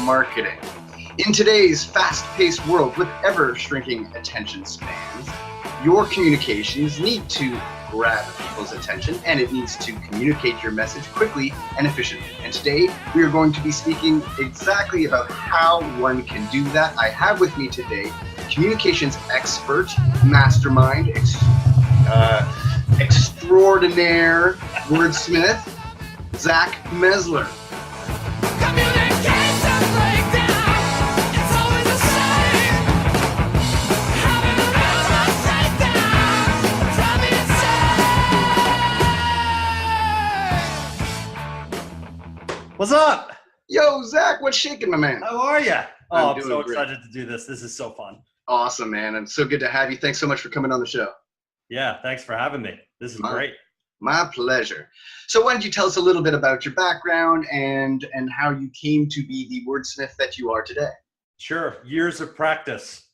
marketing. In today's fast-paced world with ever-shrinking attention spans, your communications need to grab people's attention, and it needs to communicate your message quickly and efficiently. And today we are going to be speaking exactly about how one can do that. I have with me today communications expert, mastermind, extraordinaire wordsmith, Zach Messler. What's up? Yo, Zach, what's shaking, my man? How are you? Oh, I'm so excited to do this. This is so fun. Awesome, man. I'm so good to have you. Thanks so much for coming on the show. Yeah, thanks for having me. This is great. My pleasure. So why don't you tell us a little bit about your background and how you came to be the wordsmith that you are today? Sure. Years of practice,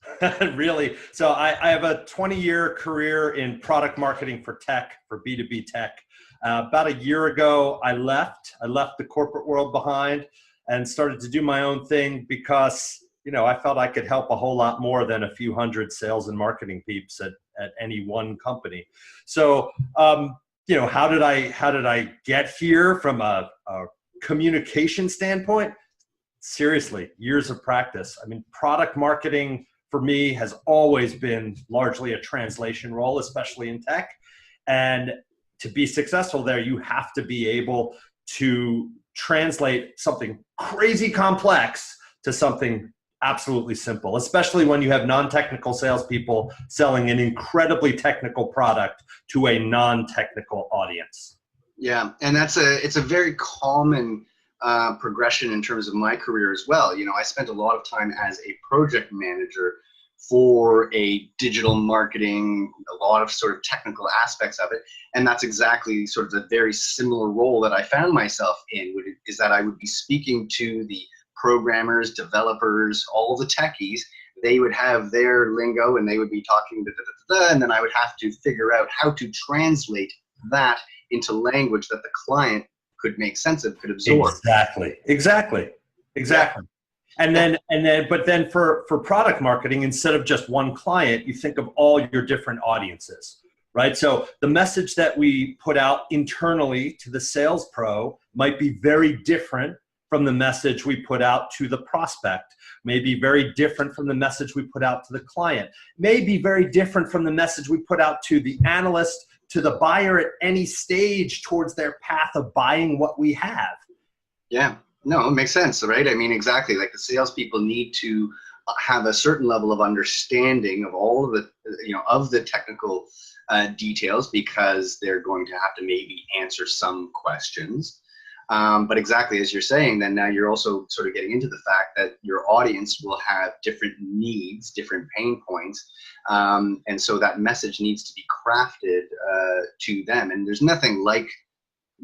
really. So I have a 20-year career in product marketing for tech, for B2B tech. About a year ago, I left the corporate world behind and started to do my own thing because, you know, I felt I could help a whole lot more than a few hundred sales and marketing peeps at any one company. So, you know, how did I get here from a communication standpoint? Seriously, years of practice. I mean, product marketing for me has always been largely a translation role, especially in tech. And to be successful there, you have to be able to translate something crazy complex to something absolutely simple, especially when you have non-technical salespeople selling an incredibly technical product to a non-technical audience. Yeah, and it's a very common progression in terms of my career as well. You know, I spent a lot of time as a project manager for a digital marketing, a lot of sort of technical aspects of it. And that's exactly sort of the very similar role that I found myself in, is that I would be speaking to the programmers, developers, all the techies. They would have their lingo and they would be talking, and then I would have to figure out how to translate that into language that the client could make sense of, could absorb. Exactly. Yeah. And then for product marketing, instead of just one client, you think of all your different audiences, right? So the message that we put out internally to the sales pro might be very different from the message we put out to the prospect, may be very different from the message we put out to the client, may be very different from the message we put out to the analyst, to the buyer at any stage towards their path of buying what we have. Yeah. No, it makes sense, right? I mean, exactly. Like the salespeople need to have a certain level of understanding of all of the, you know, of the technical details, because they're going to have to maybe answer some questions. But exactly as you're saying, then now you're also sort of getting into the fact that your audience will have different needs, different pain points. And so that message needs to be crafted to them. And there's nothing like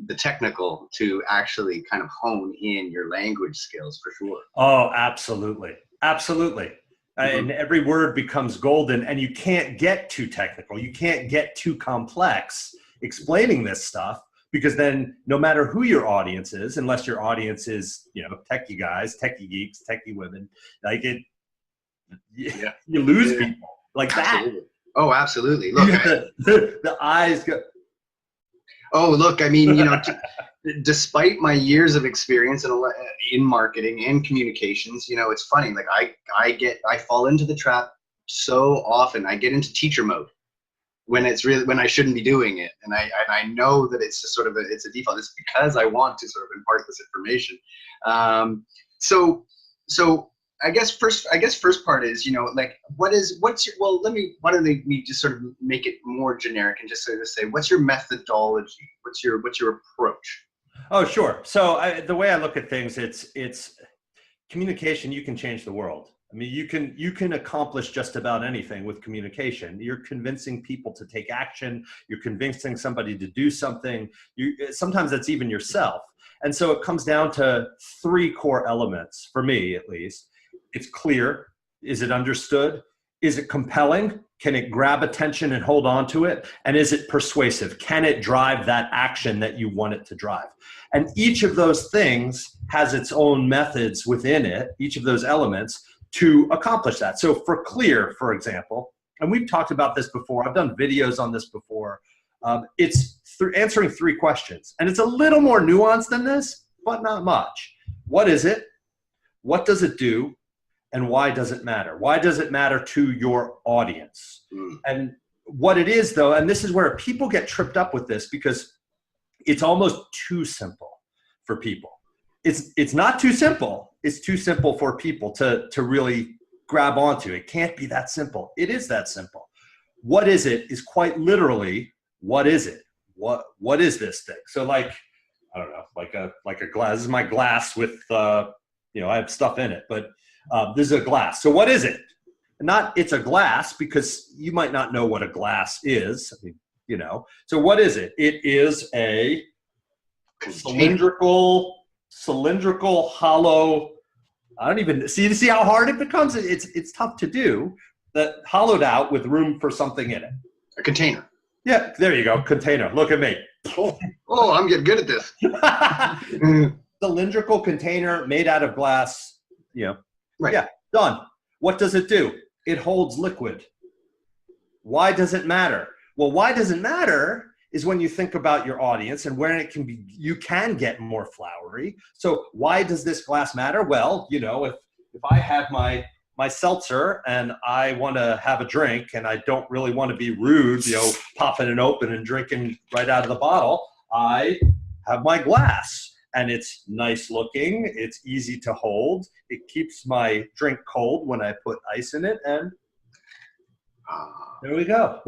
the technical to actually kind of hone in your language skills, for sure. Oh, absolutely. Mm-hmm. And every word becomes golden, and you can't get too technical. You can't get too complex explaining this stuff, because then no matter who your audience is, unless your audience is, you know, techie guys, techie geeks, techie women, like you lose people like absolutely. That. Oh, absolutely. Look, the eyes go. Oh, look, I mean, you know, despite my years of experience in marketing and communications, you know, it's funny, like I fall into the trap so often. I get into teacher mode when I shouldn't be doing it. And I know that it's just sort of it's a default. It's because I want to sort of impart this information. So I guess first part is, you know, like why don't we just sort of make it more generic and just sort of say, what's your methodology? What's your approach? Oh, sure. So the way I look at things, it's communication. You can change the world. I mean, you can accomplish just about anything with communication. You're convincing people to take action. You're convincing somebody to do something. Sometimes that's even yourself. And so it comes down to three core elements, for me at least. It's clear. Is it understood? Is it compelling? Can it grab attention and hold on to it? And is it persuasive? Can it drive that action that you want it to drive? And each of those things has its own methods within it, each of those elements, to accomplish that. So for clear, for example, and we've talked about this before, I've done videos on this before, it's answering 3 questions. And it's a little more nuanced than this, but not much. What is it? What does it do? And why does it matter? Why does it matter to your audience? And what it is, though, and this is where people get tripped up with this, because it's almost too simple for people. It's not too simple. It's too simple for people to really grab onto. It can't be that simple. It is that simple. What is it is quite literally, what is it? What is this thing? So like, I don't know, like a glass. This is my glass with, I have stuff in it, but this is a glass. So what is it? Not it's a glass, because you might not know what a glass is. I mean, so what is it? It is a cylindrical, hollow. I don't even see how hard it becomes. It's tough to do. That hollowed out with room for something in it. A container. Yeah, there you go. Container. Look at me. Oh, I'm getting good at this. Cylindrical container made out of glass. Right. Yeah, done. What does it do? It holds liquid. Why does it matter? Well, why does it matter is when you think about your audience and where it can be, you can get more flowery. So why does this glass matter? Well, if I have my seltzer and I want to have a drink and I don't really want to be rude, popping it open and drinking right out of the bottle, I have my glass. And it's nice looking, it's easy to hold, it keeps my drink cold when I put ice in it, and there we go.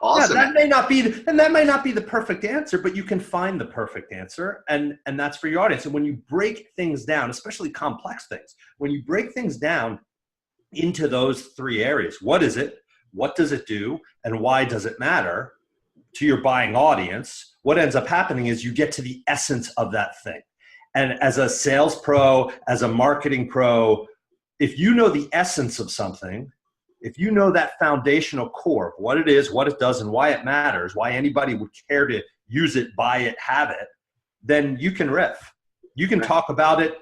Awesome. Yeah, that may not be the perfect answer, but you can find the perfect answer, and that's for your audience. And when you break things down, especially complex things, when you break things down into those 3 areas, what is it, what does it do, and why does it matter to your buying audience, what ends up happening is you get to the essence of that thing. And as a sales pro, as a marketing pro, if you know the essence of something, if you know that foundational core of what it is, what it does, and why it matters, why anybody would care to use it, buy it, have it, then you can riff. You can talk about it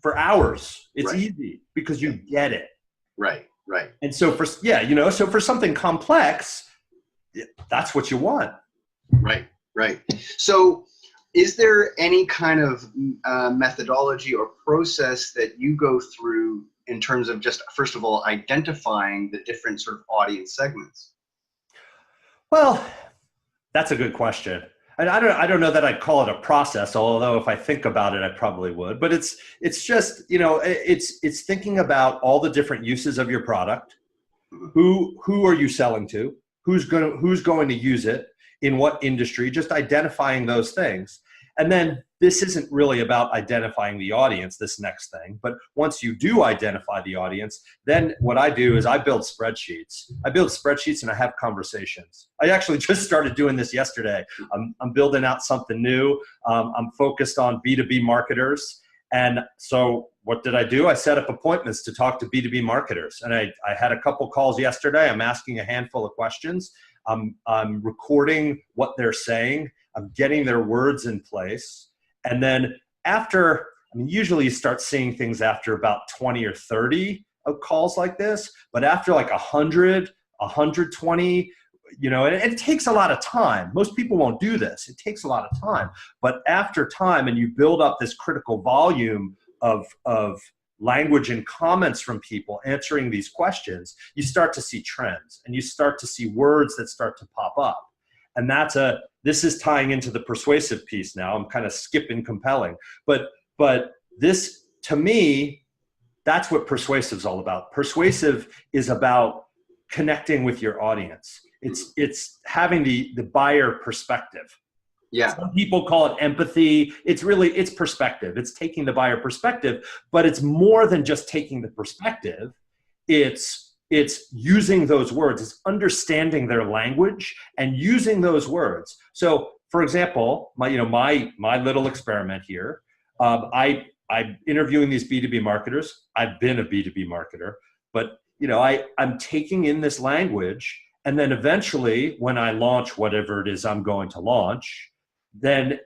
for hours. It's easy because you get it. Right. And so for something complex, that's what you want. Right. So is there any kind of methodology or process that you go through in terms of just, first of all, identifying the different sort of audience segments? Well, that's a good question. And I don't know that I'd call it a process, although if I think about it, I probably would. But it's just, it's thinking about all the different uses of your product. Who are you selling to? Who's going to use it? In what industry? Just identifying those things. And then this isn't really about identifying the audience, this next thing, but once you do identify the audience, then what I do is I build spreadsheets. And I have conversations. I actually just started doing this yesterday. I'm building out something new. I'm focused on B2B marketers. And so what did I do? I set up appointments to talk to B2B marketers. And I had a couple calls yesterday. I'm asking a handful of questions. I'm recording what they're saying. I'm getting their words in place. And then usually you start seeing things after about 20 or 30 of calls like this, but after like 100, 120, and it takes a lot of time. Most people won't do this. It takes a lot of time, but after time and you build up this critical volume of language and comments from people answering these questions, you start to see trends and you start to see words that start to pop up. And this is tying into the persuasive piece now. I'm kind of skipping compelling, but this, to me, that's what persuasive is all about. Persuasive is about connecting with your audience. It's having the buyer perspective. Yeah. Some people call it empathy. It's perspective. It's taking the buyer perspective, but it's more than just taking the perspective. It's using those words. It's understanding their language and using those words. So, for example, my little experiment here. I'm interviewing these B2B marketers. I've been a B2B marketer. but I'm taking in this language, and then eventually when I launch whatever it is I'm going to launch, then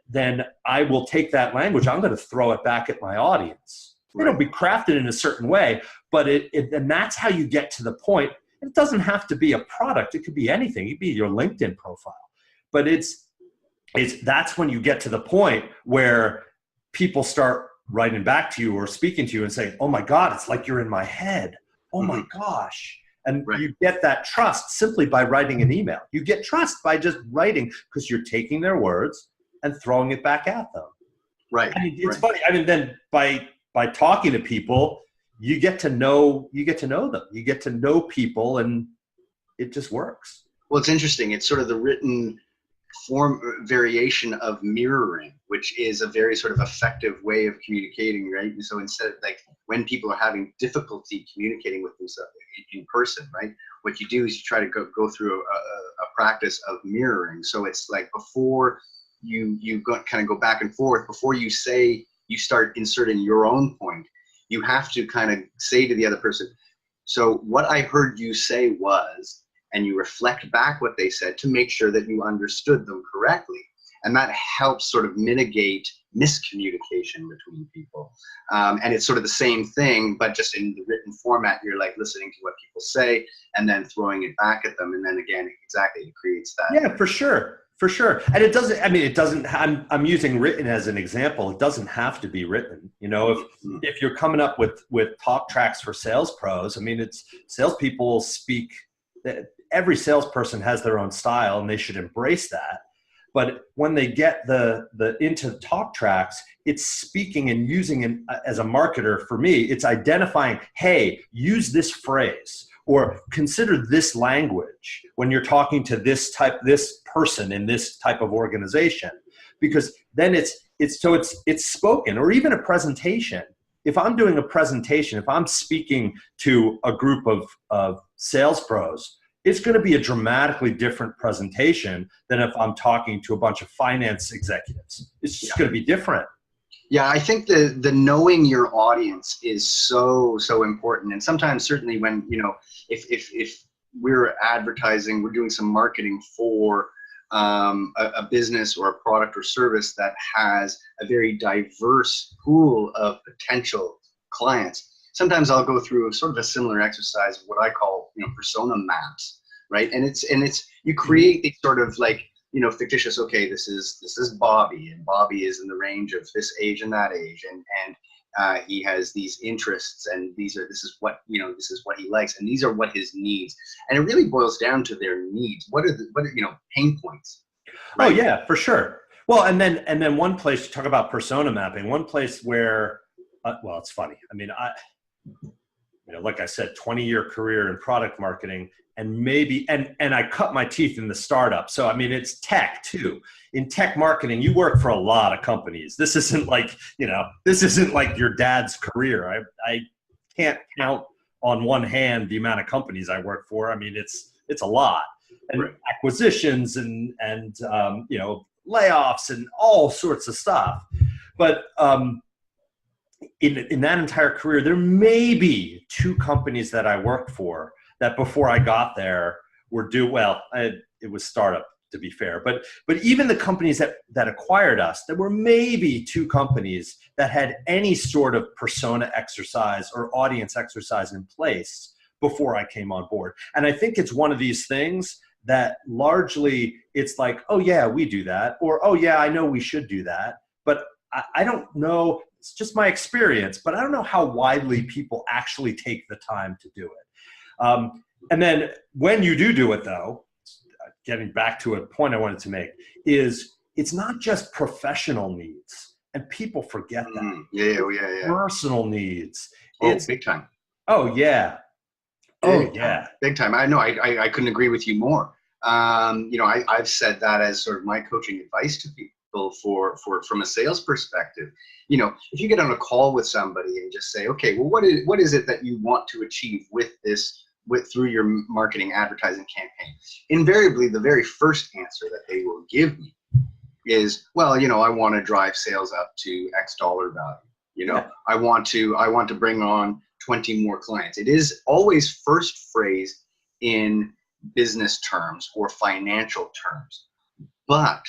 I will take that language, I'm going to throw it back at my audience. It'll be crafted in a certain way, but and that's how you get to the point. It doesn't have to be a product. It could be anything. It could be your LinkedIn profile, but that's when you get to the point where people start writing back to you or speaking to you and saying, oh my God, it's like you're in my head. Oh my gosh. And you get that trust simply by writing an email. You get trust by just writing, because you're taking their words and throwing it back at them. Right. I mean, it's funny. I mean, then by talking to people, you get to know them. You get to know people, and it just works. Well, it's interesting. It's sort of the written form variation of mirroring, which is a very sort of effective way of communicating, right? And so instead of like when people are having difficulty communicating with themselves in person, right? What you do is you try to go through a practice of mirroring. So it's like before you kind of go back and forth, before you start inserting your own point, you have to kind of say to the other person, so what I heard you say was, and you reflect back what they said to make sure that you understood them correctly. And that helps sort of mitigate miscommunication between people. And it's sort of the same thing, but just in the written format, you're like listening to what people say and then throwing it back at them. And then again, exactly, it creates that. Yeah, for sure. For sure. And I'm using written as an example. It doesn't have to be written. If you're coming up with talk tracks for sales pros, I mean, it's salespeople speak, every salesperson has their own style and they should embrace that. But when they get into the talk tracks, it's speaking and using as a marketer, for me, it's identifying, hey, use this phrase or consider this language when you're talking to this person in this type of organization, because then it's spoken. Or even a presentation. If I'm doing a presentation, if I'm speaking to a group of sales pros, it's going to be a dramatically different presentation than if I'm talking to a bunch of finance executives. It's just going to be different. Yeah, I think the knowing your audience is so important. And sometimes, certainly when, if we're advertising, we're doing some marketing for a business or a product or service that has a very diverse pool of potential clients. Sometimes I'll go through sort of a similar exercise of what I call, persona maps, right? And it's you create these sort of like, fictitious, okay, this is Bobby, and Bobby is in the range of this age and that age, and he has these interests, and this is what he likes, and these are what his needs. And it really boils down to their needs. What are pain points? Right? Oh yeah, for sure. Well, and then one place, you talk about persona mapping, one place where, well, it's funny. I mean, like I said, 20-year career in product marketing, and maybe, and I cut my teeth in the startup. So, I mean, it's tech too. In tech marketing, you work for a lot of companies. This isn't like, this isn't like your dad's career. I can't count on one hand the amount of companies I work for. I mean, it's a lot. And acquisitions and layoffs and all sorts of stuff. But in that entire career, there may be 2 companies that I worked for that before I got there it was startup, to be fair, but even the companies that acquired us, there were maybe 2 companies that had any sort of persona exercise or audience exercise in place before I came on board. And I think it's one of these things that largely it's like, oh yeah, we do that, or oh yeah, I know we should do that, but I don't know, it's just my experience, but I don't know how widely people actually take the time to do it. And then when you do it though, getting back to a point I wanted to make, is it's not just professional needs, and people forget that. Yeah. Personal needs. It's big time. Oh yeah. Big time. I know. I couldn't agree with you more. I've said that as sort of my coaching advice to people from a sales perspective. If you get on a call with somebody and just say, okay, well, what is it that you want to achieve with this, through your marketing advertising campaign? Invariably, the very first answer that they will give me is, well, I want to drive sales up to X dollar value. I want to bring on 20 more clients. It is always first phrased in business terms or financial terms. But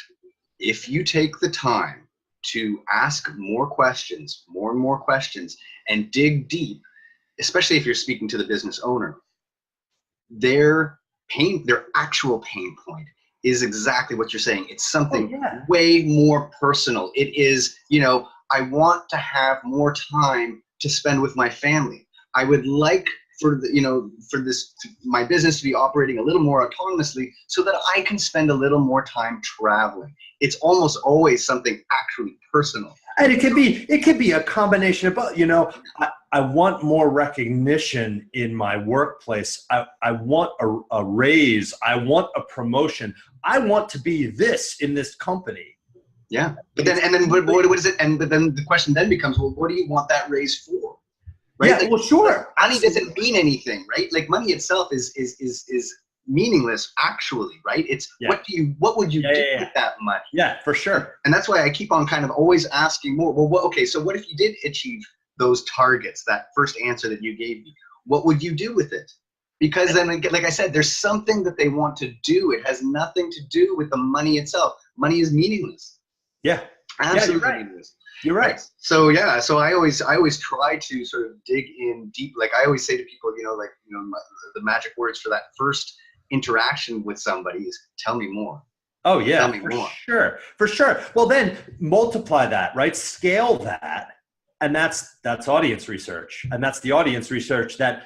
if you take the time to ask more questions, more and more questions, and dig deep, especially if you're speaking to the business owner, their actual pain point is exactly what you're saying. It's something way more personal. It is, you know, I want to have more time to spend with my family. I would like for the, you know, for this, my business to be operating a little more autonomously so that I can spend a little more time traveling. It's almost always something actually personal. And it could be a combination of both. You know, I want more recognition in my workplace. I want a raise. I want a promotion. I want to be this in this company. Yeah, but then what is it? But then the question then becomes, well, what do you want that raise for? Right? Yeah, like, well, sure. Money doesn't mean anything, right? Like money itself is meaningless, actually, right? It's what would you do with that money? Yeah, for sure. And that's why I keep on kind of always asking more. Well, okay, so what if you did achieve those targets, that first answer that you gave me? What would you do with it? Because then, like I said, there's something that they want to do. It has nothing to do with the money itself. Money is meaningless. Yeah, absolutely meaningless. You're right. So yeah, so I always try to sort of dig in deep. Like I always say to people, you know, the magic words for that first interaction with somebody is tell me more. Oh yeah, tell me more. Sure, for sure. Well, then multiply that, right? Scale that, and that's audience research, and that's the audience research that,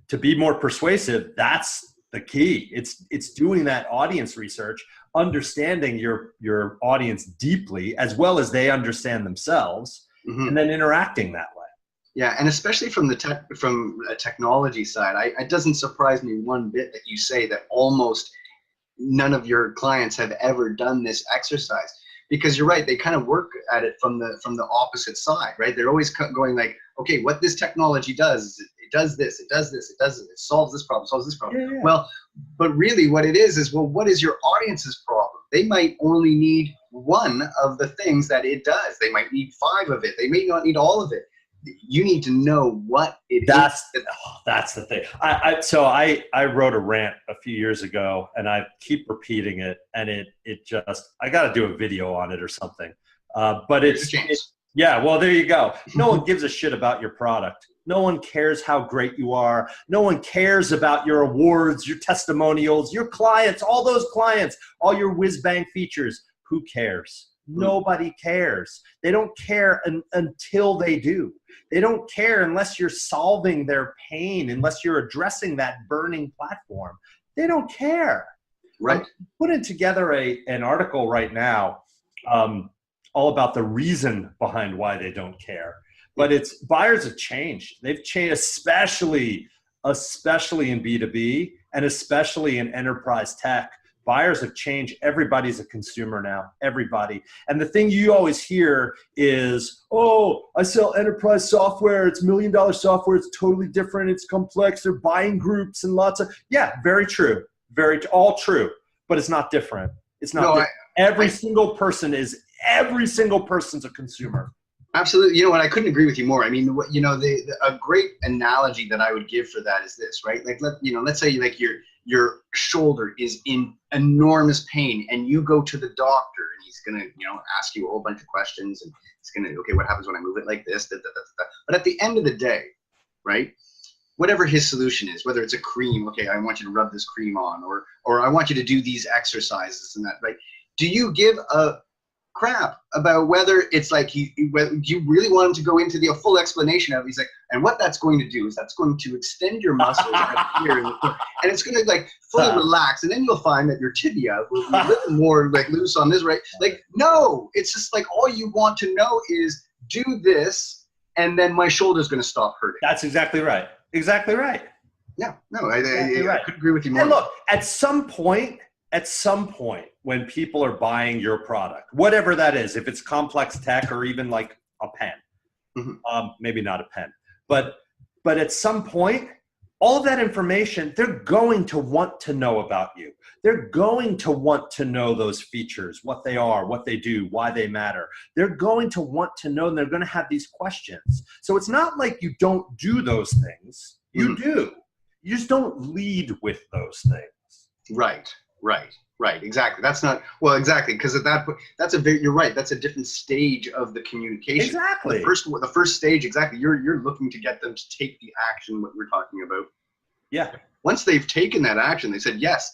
to be more persuasive, that's the key. It's doing that audience research, understanding your audience deeply as well as they understand themselves, and then interacting that way. Yeah, and especially from a technology side, it doesn't surprise me one bit that you say that almost none of your clients have ever done this exercise, because you're right, they kind of work at it from the opposite side, right? They're always going like, okay, what this technology does is it does this, it does this, it does this, it solves this problem, solves this problem. Yeah. Well, but really what it is, well, what is your audience's problem? They might only need one of the things that it does. They might need 5 of it. They may not need all of it. You need to know what it is. That's the thing. So I wrote a rant a few years ago, and I keep repeating it, and it just, I got to do a video on it or something. But yeah, well, there you go. No one gives a shit about your product. No one cares how great you are. No one cares about your awards, your testimonials, your clients, all those clients, all your whiz-bang features. Who cares? Nobody cares. They don't care until they do. They don't care unless you're solving their pain, unless you're addressing that burning platform. They don't care. Right. I'm putting together an article right now all about the reason behind why they don't care. But it's buyers have changed. They've changed, especially in B2B and especially in enterprise tech. Buyers have changed. Everybody's a consumer now, everybody. And the thing you always hear is, oh, I sell enterprise software. It's $1 million software. It's totally different. It's complex. They're buying groups and lots of, yeah, very true. All true, but it's not different. It's not every single person's a consumer. Absolutely. You know what? I couldn't agree with you more. I mean, a great analogy that I would give for that is this, right? Like, let's say like your shoulder is in enormous pain, and you go to the doctor, and he's gonna, ask you a whole bunch of questions, and he's gonna, okay, what happens when I move it like this? Da, da, da, da. But at the end of the day, right? Whatever his solution is, whether it's a cream, okay, I want you to rub this cream on, or I want you to do these exercises and that, right? Do you give a crap about whether it's like whether you really want him to go into the full explanation of it? He's like, and what that's going to do is that's going to extend your muscles right here, and it's going to like fully relax, and then you'll find that your tibia will be a little more like loose on this, right? Like, no, it's just like all you want to know is do this, and then my shoulder's going to stop hurting. That's exactly right. Exactly right. Yeah, no, I couldn't agree with you more. And look, at some point, when people are buying your product, whatever that is, if it's complex tech or even like a pen, maybe not a pen, but at some point, all of that information, they're going to want to know about you. they're going to want to know those features, what they are, what they do, why they matter. They're going to want to know, and they're going to have these questions. So it's not like you don't do those things. You do. You just don't lead with those things. Right. Exactly. That's not, well, exactly. Because at that point, you're right. That's a different stage of the communication. Exactly. The first stage, exactly. You're looking to get them to take the action, what we're talking about. Yeah. Once they've taken that action, they said, yes,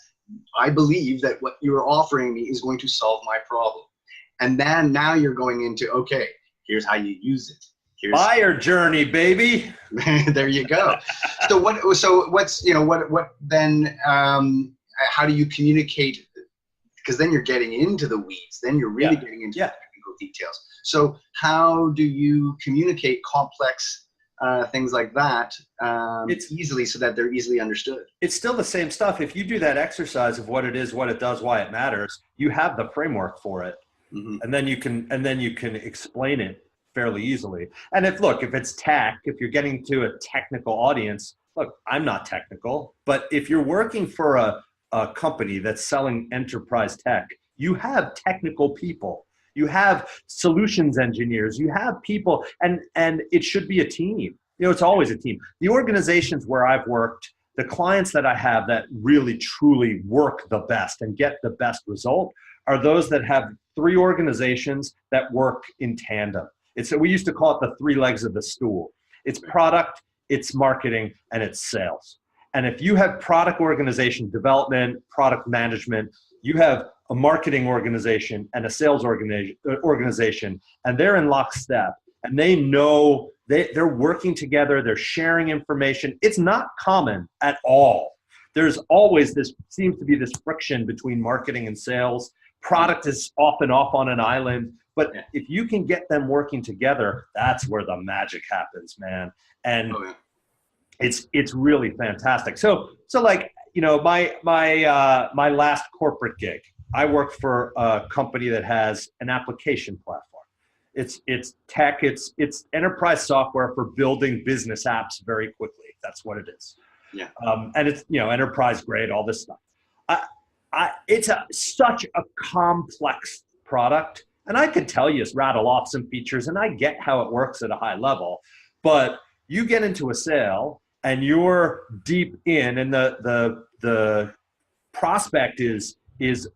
I believe that what you're offering me is going to solve my problem. And then now you're going into, okay, here's how you use it. Buyer journey, baby. There you go. So what's, what then, how do you communicate? Because then you're getting into the weeds. Then you're really getting into the technical details. So how do you communicate complex things like that it's easily, so that they're easily understood? It's still the same stuff. If you do that exercise of what it is, what it does, why it matters, you have the framework for it. And then you can explain it fairly easily. And if it's tech, if you're getting to a technical audience, look, I'm not technical, but if you're working for a company that's selling enterprise tech, you have technical people, you have solutions engineers, you have people, and it should be a team. It's always a team. The organizations where I've worked, the clients that I have that really truly work the best and get the best result are those that have 3 organizations that work in tandem. We used to call it the 3 legs of the stool. It's product, it's marketing, and it's sales. And if you have product organization, development, product management, you have a marketing organization and a sales organization, and they're in lockstep, and they know they're working together, they're sharing information. It's not common at all. There's always seems to be this friction between marketing and sales. Product is often off on an island, but if you can get them working together, that's where the magic happens, man. And it's really fantastic. So my last corporate gig, I worked for a company that has an application platform. It's tech, it's enterprise software for building business apps very quickly. That's what it is. Yeah. And it's enterprise grade, all this stuff. It's such a complex product, and I could tell you, rattle off some features, and I get how it works at a high level, but you get into a sale and you're deep in, and the prospect is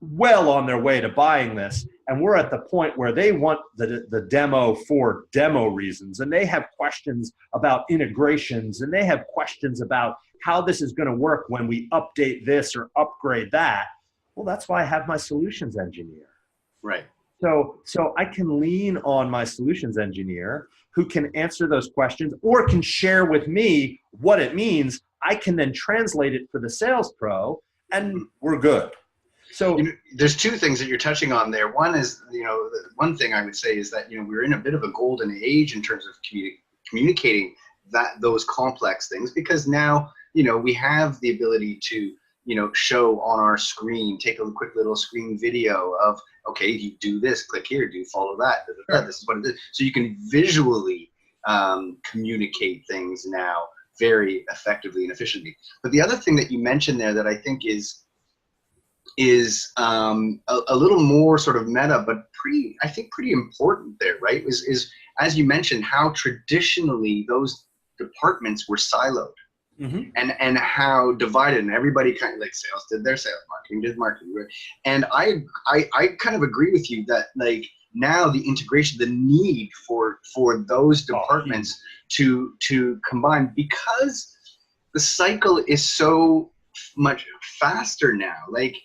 well on their way to buying this, and we're at the point where they want the demo for demo reasons, and they have questions about integrations, and they have questions about how this is going to work when we update this or upgrade that. Well, that's why I have my solutions engineer. Right. So I can lean on my solutions engineer who can answer those questions or can share with me what it means. I can then translate it for the sales pro, and we're good. So there's 2 things that you're touching on there. One is, one thing I would say is that, we're in a bit of a golden age in terms of communicating those complex things, because now, we have the ability to, show on our screen, take a quick little screen video of, okay, you do this, click here, follow that, this is what it is. So you can visually communicate things now very effectively and efficiently. But the other thing that you mentioned there that I think is a little more sort of meta, but pretty important there, right? Is as you mentioned, how traditionally those departments were siloed. And how divided, and everybody kind of, like, sales did their sales, marketing did marketing, right? And I kind of agree with you that, like, now the integration, the need for those departments to combine, because the cycle is so much faster now. Like,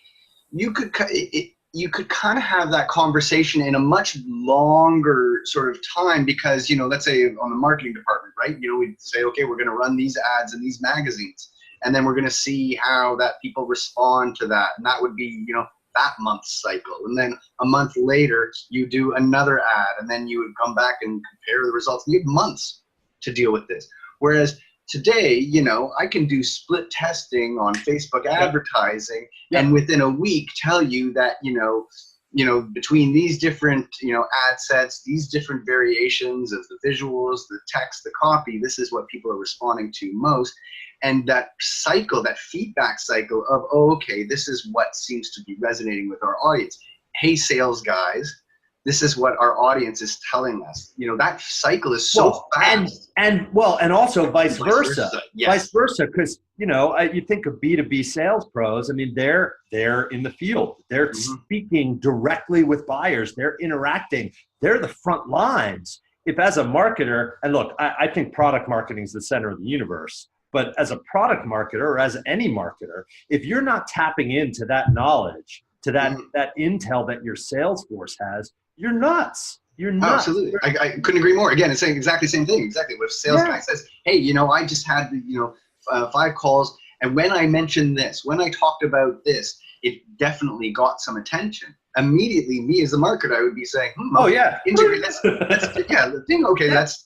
you could kind of have that conversation in a much longer sort of time, because, let's say on the marketing department, right? We'd say, okay, we're going to run these ads in these magazines, and then we're going to see how that people respond to that. And that would be, that month's cycle. And then a month later, you do another ad, and then you would come back and compare the results. And you have months to deal with this. Whereas today, I can do split testing on Facebook advertising, and within a week tell you that, between these different, ad sets, these different variations of the visuals, the text, the copy, this is what people are responding to most. And that cycle, that feedback cycle of, oh, okay, this is what seems to be resonating with our audience. Hey, sales guys, this is what our audience is telling us. That cycle is so fast. And also vice versa. Yes. Vice versa, because you think of B2B sales pros. I mean, they're in the field. They're speaking directly with buyers. They're interacting. They're the front lines. If as a marketer, and look, I think product marketing is the center of the universe. But as a product marketer or as any marketer, if you're not tapping into that knowledge, to that intel that your sales force has, you're nuts. You're nuts. Absolutely. I couldn't agree more. Again, it's saying exactly the same thing. Exactly. What if a sales guy says, hey, I just had, 5 calls. And when I mentioned this, when I talked about this, it definitely got some attention. Immediately, me as a marketer, I would be saying, integrate.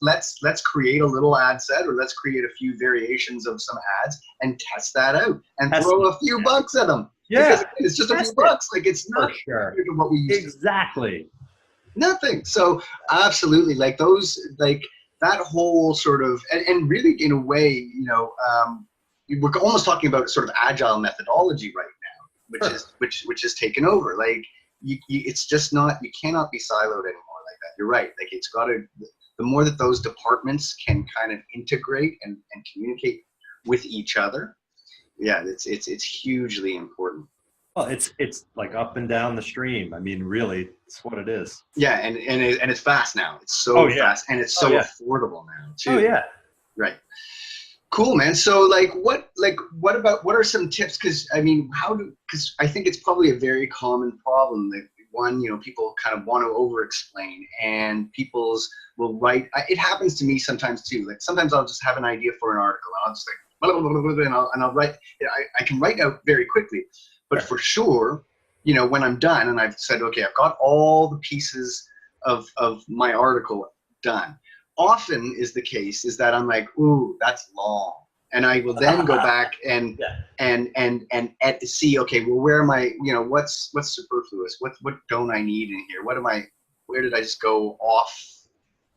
Let's create a little ad set, or let's create a few variations of some ads and test that out and throw a few bucks at them. Yeah. Because it's just a few bucks. Like, it's not sure what we used exactly. Nothing. So absolutely, like those, like that whole sort of, and really in a way, we're almost talking about sort of agile methodology right now, which is taken over. Like it's just not, you cannot be siloed anymore like that. You're right. Like it's got to, the more that those departments can kind of integrate and communicate with each other, it's hugely important. Well, it's like up and down the stream. I mean, really, it's what it is. Yeah, and it's fast now. It's so fast, and it's so affordable now too. Oh yeah. Right. Cool, man. So what are some tips? Because I mean, because I think it's probably a very common problem that people kind of want to over-explain, and people's will write. It happens to me sometimes too. Like sometimes I'll just have an idea for an article, and I'll just like blah, blah, blah, blah, blah, and I'll write. I can write out very quickly. But for sure, when I'm done and I've said, okay, I've got all the pieces of my article done, often is the case is that I'm like, ooh, that's long. And I will then go back and see, okay, well, where am I, what's superfluous? What don't I need in here? Where did I just go off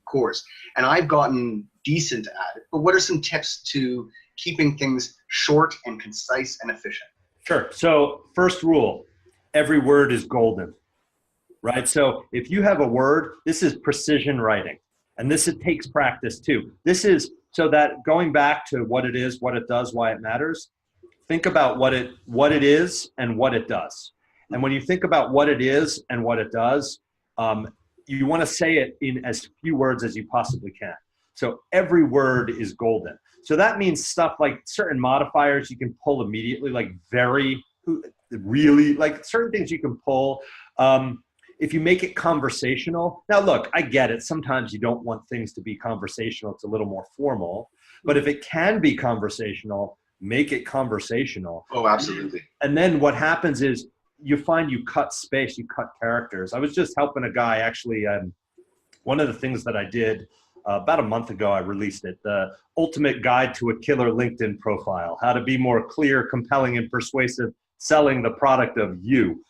course? And I've gotten decent at it. But what are some tips to keeping things short and concise and efficient? Sure. So first rule, every word is golden, right? So if you have a word, this is precision writing, and it takes practice too. This is so that going back to what it is, what it does, why it matters, think about what it is and what it does. And when you think about what it is and what it does, you want to say it in as few words as you possibly can. So every word is golden. So that means stuff like certain modifiers you can pull immediately, like really, like certain things you can pull. If you make it conversational. Now, look, I get it. Sometimes you don't want things to be conversational. It's a little more formal. But if it can be conversational, make it conversational. Oh, absolutely. And then what happens is you find you cut space, you cut characters. I was just helping a guy actually. One of the things that I did about a month ago, I released it, the Ultimate Guide to a Killer LinkedIn Profile, how to be more clear, compelling, and persuasive selling the product of you.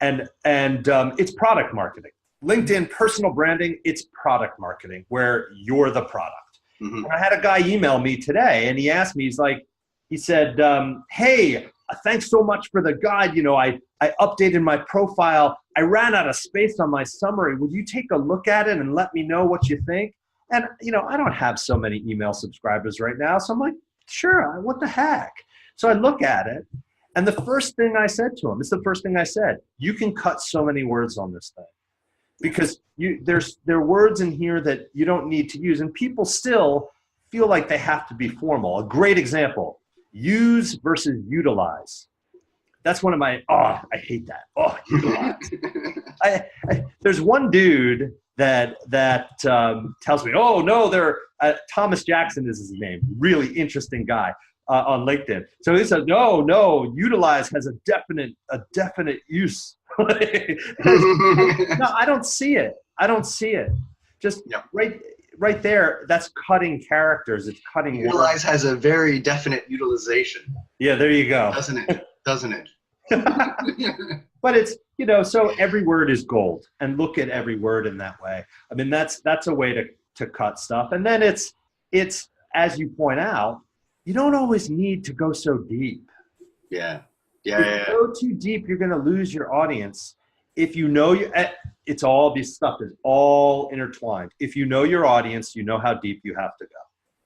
And it's product marketing. LinkedIn personal branding, it's product marketing where you're the product. Mm-hmm. And I had a guy email me today and he asked me, he said, hey, thanks so much for the guide. I updated my profile. I ran out of space on my summary. Would you take a look at it and let me know what you think? And, I don't have so many email subscribers right now. So I'm like, sure, what the heck? So I look at it. And the first thing I said to him, it's the first thing I said, you can cut so many words on this thing because there are words in here that you don't need to use. And people still feel like they have to be formal. A great example, use versus utilize. That's one of my, I hate that. Utilize. There's one dude that tells me, oh no, Thomas Jackson is his name. Really interesting guy on LinkedIn. So he says, no, utilize has a definite use. No, I don't see it. Just right there. That's cutting characters. It's cutting. Utilize has a very definite utilization. Yeah, there you go. Doesn't it? But it's, you know, so every word is gold, and look at every word in that way. I mean, that's a way to cut stuff. And then it's, as you point out, you don't always need to go so deep. Yeah. If you go too deep, you're going to lose your audience. If you know it's all, this stuff is all intertwined. If you know your audience, you know how deep you have to go.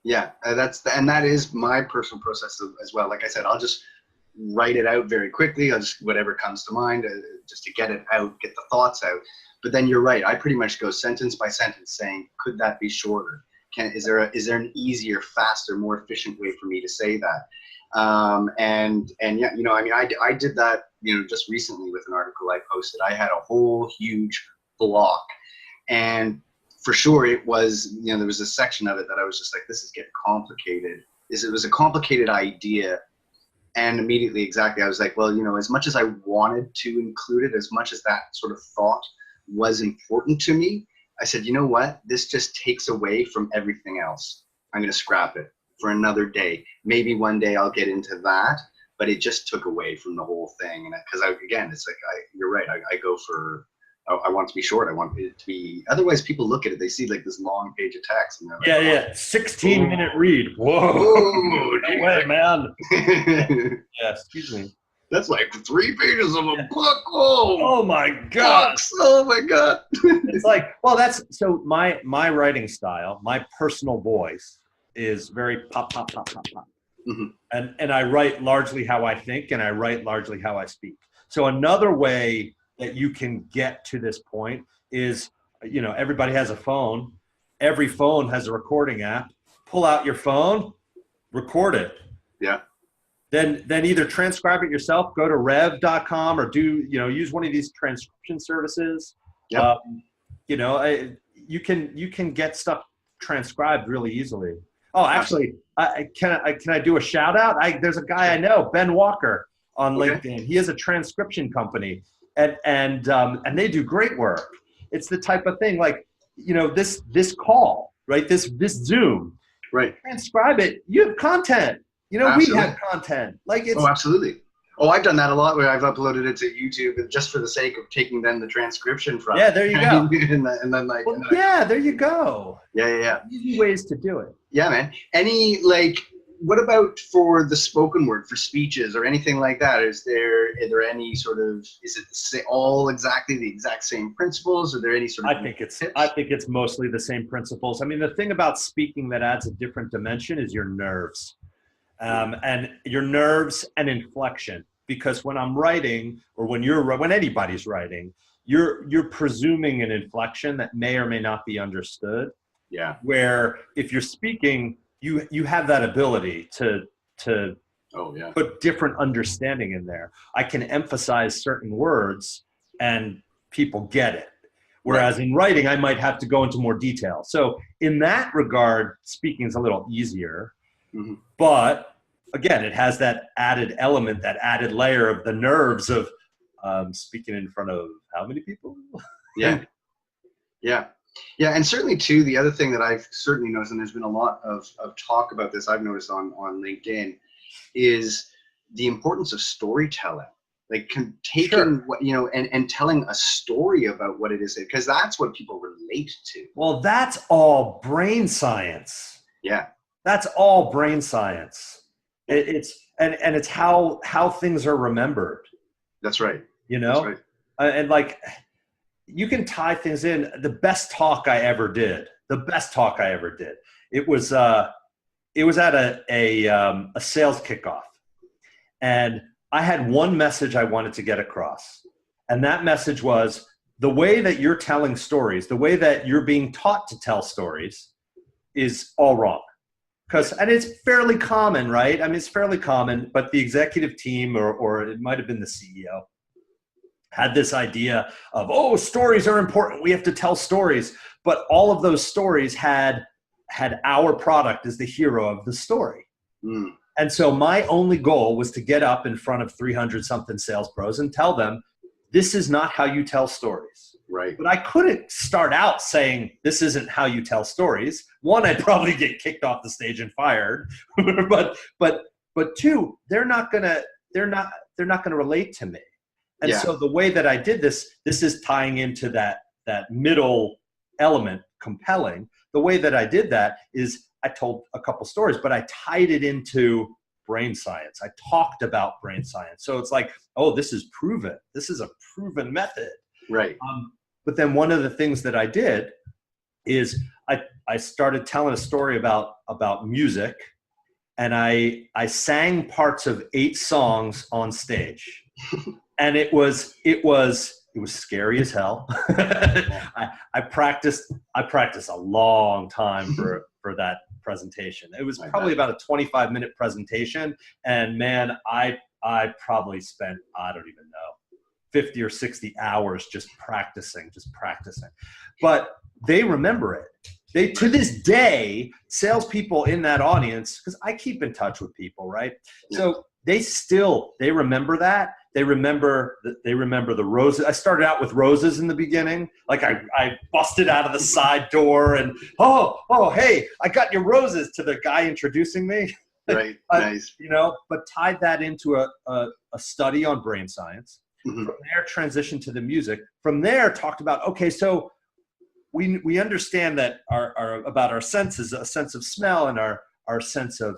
Yeah, and that is my personal process as well. Like I said, I'll just write it out very quickly. I'll just, whatever comes to mind, just to get it out, get the thoughts out. But then you're right. I pretty much go sentence by sentence saying, could that be shorter? Is there an easier, faster, more efficient way for me to say that? And yeah, you know, I mean, I did that, you know, just recently with an article I posted. I had a whole huge block, and for sure it was, you know, there was a section of it that I was just like, this is getting complicated. It was a complicated idea. And immediately, exactly, I was like, well, you know, as much as I wanted to include it, as much as that sort of thought was important to me, I said, you know what, this just takes away from everything else. I'm going to scrap it for another day. Maybe one day I'll get into that, but it just took away from the whole thing. And because again, it's like, you're right. I go for, I want it to be short. I want it to be, otherwise people look at it, they see like this long page of text. And they're like, yeah. 16-minute read. Whoa. No way, man. Yeah, excuse me. That's like 3 pages of a book. Oh my God. Oh my God. It's like, well, so my writing style, my personal voice is very pop, pop, pop, pop, pop. Mm-hmm. And I write largely how I think, and I write largely how I speak. So another way that you can get to this point is, you know, everybody has a phone. Every phone has a recording app. Pull out your phone, record it. Yeah. Then either transcribe it yourself, go to rev.com, or use one of these transcription services. Yep. You know, you can get stuff transcribed really easily. Oh, actually, can I do a shout out? There's a guy I know, Ben Walker, on LinkedIn. He has a transcription company, and they do great work. It's the type of thing, like, you know, this call, right? This Zoom, right? Transcribe it. You have content. You know, absolutely. We have content. Like it's. Oh, absolutely. Oh, I've done that a lot where I've uploaded it to YouTube just for the sake of taking then the transcription from. Yeah, there you go. and then like. Well, yeah, there you go. Yeah. Easy ways to do it. Yeah, man. What about for the spoken word, for speeches or anything like that? Are there any sort of, is it all exactly the exact same principles? Are there any sort of tips? I think it's mostly the same principles. I mean, the thing about speaking that adds a different dimension is your nerves. And your nerves and inflection, because when I'm writing, or when anybody's writing, you're presuming an inflection that may or may not be understood. Yeah. Where if you're speaking, you have that ability to put different understanding in there. I can emphasize certain words and people get it. Whereas in writing, I might have to go into more detail. So in that regard, speaking is a little easier. Mm-hmm. But again, it has that added element, that added layer of the nerves of speaking in front of how many people? Yeah, and certainly too, the other thing that I've certainly noticed, and there's been a lot of talk about this, I've noticed on LinkedIn, is the importance of storytelling. Like taking what, you know, and telling a story about what it is, because that's what people relate to. Well, that's all brain science. Yeah. That's all brain science. It's how things are remembered. That's right. You know, that's right. And like you can tie things in. The best talk I ever did. It was at a sales kickoff, and I had one message I wanted to get across, and that message was the way that you're telling stories, the way that you're being taught to tell stories, is all wrong. And it's fairly common, right? I mean, it's fairly common, but the executive team, or it might have been the CEO, had this idea of, oh, stories are important. We have to tell stories. But all of those stories had our product as the hero of the story. Mm. And so my only goal was to get up in front of 300 something sales pros and tell them, this is not how you tell stories. Right. But I couldn't start out saying, this isn't how you tell stories. One, I'd probably get kicked off the stage and fired. but two, they're not going to relate to me. And Yeah. so the way that I did this is tying into that middle element, compelling. The way that I did that is I told a couple stories, but I tied it into brain science. I talked about brain science. So it's like, oh, this is proven. This is a proven method. Right. But then one of the things that I did is I started telling a story about music, and I sang parts of 8 songs on stage. And it was scary as hell. I practiced a long time for that presentation. It was probably about a 25-minute presentation. And man, I probably spent, I don't even know, 50 or 60 hours just practicing. But they remember it. They, to this day, salespeople in that audience, because I keep in touch with people, right? Yeah. So they remember that. They remember the roses. I started out with roses in the beginning. Like I busted out of the side door and, oh, hey, I got your roses, to the guy introducing me. Right, nice. You know, but tied that into a study on brain science. Mm-hmm. From there, transitioned to the music. From there, talked about, okay, so we understand that about our senses, a sense of smell and our sense of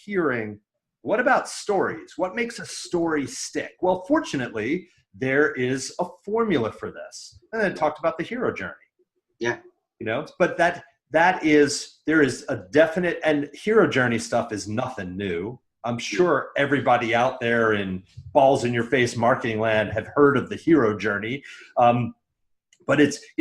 hearing. What about stories? What makes a story stick? Well, fortunately, there is a formula for this. And then talked about the hero journey. Yeah. You know, but there is a definite, and hero journey stuff is nothing new. I'm sure everybody out there in balls in your face marketing land have heard of the hero journey. But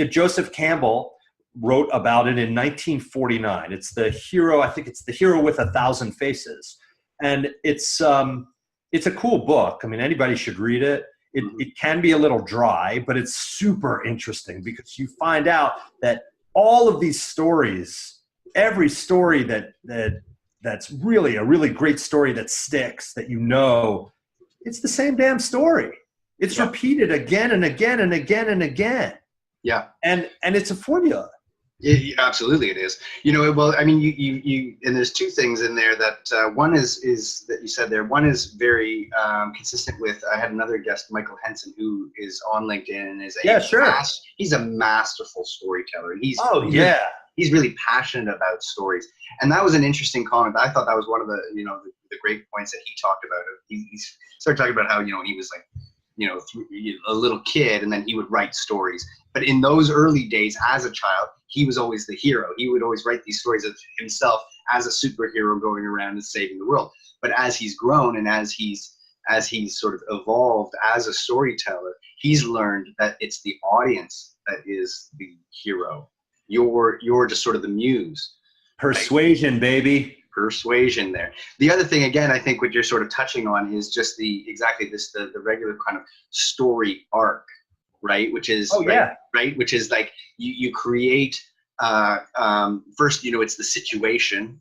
Joseph Campbell wrote about it in 1949. It's the hero, I think it's the hero with 1,000 faces. And it's a cool book. I mean, anybody should read it. It can be a little dry, but it's super interesting because you find out that all of these stories, every story that's really a really great story that sticks, that it's the same damn story. It's repeated again and again and again and again. Yeah. And it's a formula. Absolutely, it is. You know, well, I mean, you and there's 2 things in there that one is that you said there. One is very consistent with. I had another guest, Michael Henson, who is on LinkedIn and is he's a masterful storyteller. He's really passionate about stories, and that was an interesting comment. I thought that was one of the the great points that he talked about. He started talking about how he was like a little kid, and then he would write stories. But in those early days as a child, he was always the hero. He would always write these stories of himself as a superhero going around and saving the world. But as he's grown and as he's sort of evolved as a storyteller, he's learned that it's the audience that is the hero. You're just sort of the muse. Persuasion, right? Baby. Persuasion there. The other thing, again, I think what you're sort of touching on is just the regular kind of story arc, right? Which is right? Which is like you create first, it's the situation,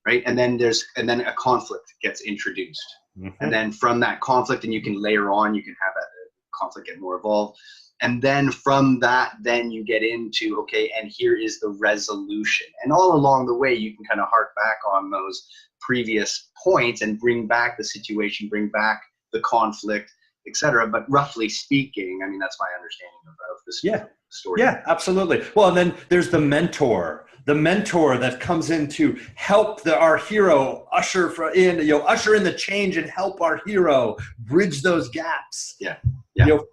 right? And then a conflict gets introduced. Mm-hmm. And then from that conflict, and you can layer on, you can have that conflict get more evolved. And then from that, then you get into, okay, and here is the resolution. And all along the way, you can kind of hark back on those previous points and bring back the situation, bring back the conflict, etc. But roughly speaking, I mean, that's my understanding of this story. Yeah, absolutely. Well, and then there's the mentor that comes in to help our hero usher in the change and help our hero bridge those gaps. Yeah.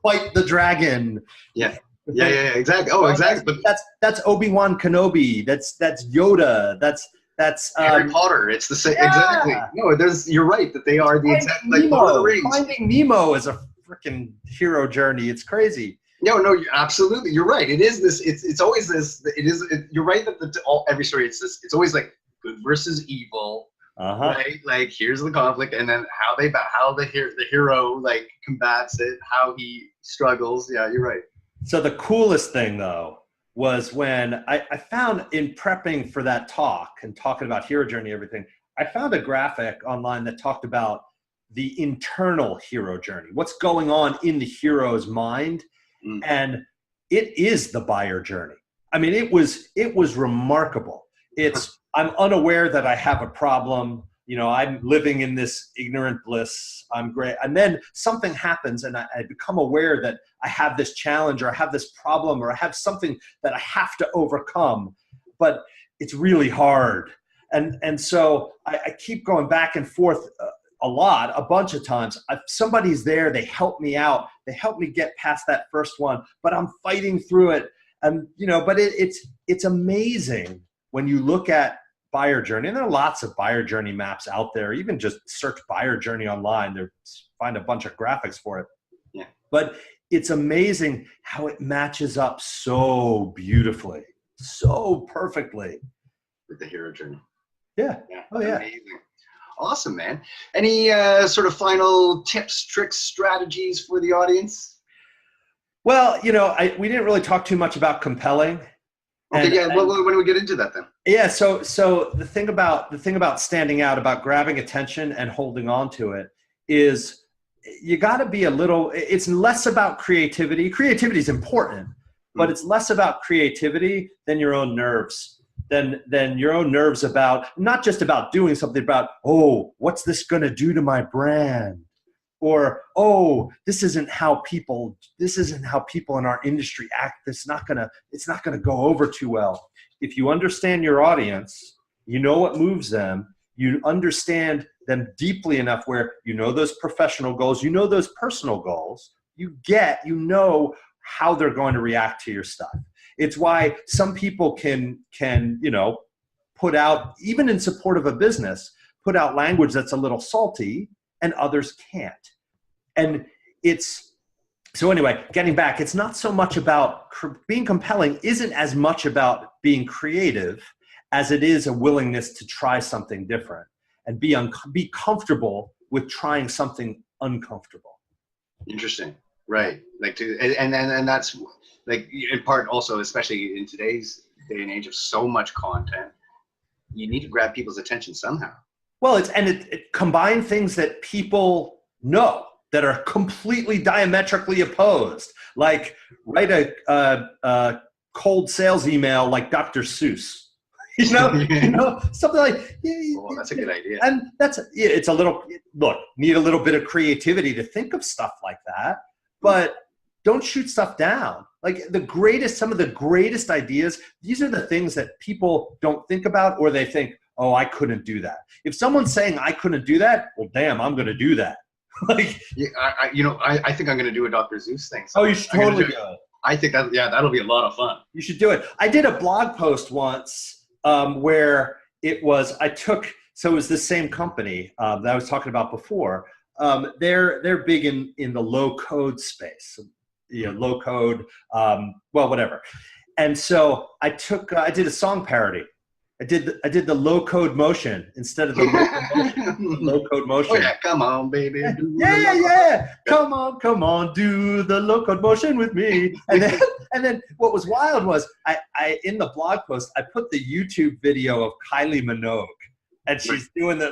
Fight the dragon. Yeah, exactly. Oh, exactly. That's Obi-Wan Kenobi. That's Yoda. That's Harry Potter. It's the same. Yeah. Exactly. No, you're right that they are the exact like Lord of the Rings. Finding Nemo is a freaking hero journey. It's crazy. No, absolutely. You're right. It is this. It's always this. You're right that every story it's this. It's always like good versus evil. Right? Like here's the conflict, and then how the hero like combats it, how he struggles. Yeah, you're right. So the coolest thing though was when I found, in prepping for that talk and talking about hero journey, everything, I found a graphic online that talked about the internal hero journey, what's going on in the hero's mind. And it is the buyer journey. I mean, it was remarkable. I'm unaware that I have a problem. you know, I'm living in this ignorant bliss. I'm great. And then something happens and I become aware that I have this challenge or I have this problem or I have something that I have to overcome, but it's really hard. And so I keep going back and forth a bunch of times. Somebody's there, they help me out. They help me get past that first one, but I'm fighting through it. And, you know, but it's amazing when you look at buyer journey, and there are lots of buyer journey maps out there. Even just search buyer journey online, find a bunch of graphics for it. Yeah. But it's amazing how it matches up so beautifully, so perfectly with the hero journey. Yeah. Oh yeah. Amazing. Awesome, man. Any sort of final tips, tricks, strategies for the audience? Well, you know, we didn't really talk too much about compelling. Okay, yeah. When do we get into that then? Yeah. So the thing about standing out, about grabbing attention and holding on to it, is you got to be a little. It's less about creativity. Creativity is important, but it's less about creativity than your own nerves. Than your own nerves about not just about doing something, about, oh, what's this going to do to my brand? Or, oh, this isn't how people in our industry act. It's not gonna go over too well. If you understand your audience, you know what moves them, you understand them deeply enough where you know those professional goals, you know those personal goals, you know how they're going to react to your stuff. It's why some people can, you know, put out, even in support of a business, put out language that's a little salty and others can't. And so anyway, getting back, it's not so much about being compelling, isn't as much about being creative as it is a willingness to try something different and be comfortable with trying something uncomfortable. Interesting. Right. Like and that's like in part also, especially in today's day and age of so much content, you need to grab people's attention somehow. Well, it combine things that people know that are completely diametrically opposed. Like write a cold sales email like Dr. Seuss. You know, something like. Oh, that's a good idea. And it's a little, need a little bit of creativity to think of stuff like that, but don't shoot stuff down. Like some of the greatest ideas, these are the things that people don't think about, or they think, oh, I couldn't do that. If someone's saying I couldn't do that, well, damn, I'm going to do that. Like, yeah, I think I'm going to do a Dr. Zeus thing. So you should totally do it. I think that'll be a lot of fun. You should do it. I did a blog post once where it was the same company that I was talking about before. They're big in the low code space, low code, whatever. And so I did a song parody. I did the low code motion instead of the low code motion. Oh yeah, come on, baby. Yeah. Come on, do the low code motion with me. And then what was wild was I in the blog post I put the YouTube video of Kylie Minogue, and she's doing the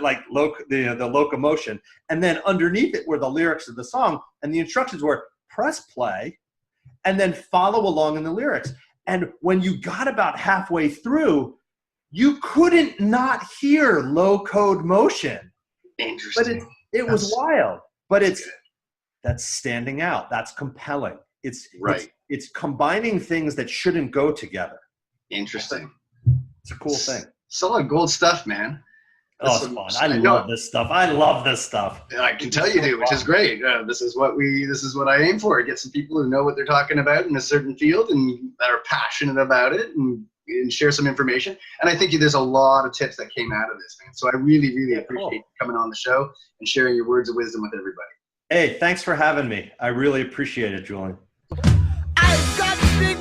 locomotion, and then underneath it were the lyrics of the song, and the instructions were press play, and then follow along in the lyrics. And when you got about halfway through, you couldn't not hear low code motion. Interesting. But it was wild. But that's standing out. That's compelling. It's combining things that shouldn't go together. Interesting. It's a cool thing. Solid gold stuff, man. Oh, it's fun. I love this stuff. I love this stuff. I can tell you do, which is great. This is what I aim for. Get some people who know what they're talking about in a certain field and that are passionate about it and share some information. And I think there's a lot of tips that came out of this, man. So I really, really appreciate you coming on the show and sharing your words of wisdom with everybody. Hey, thanks for having me. I really appreciate it, Julian. I've got big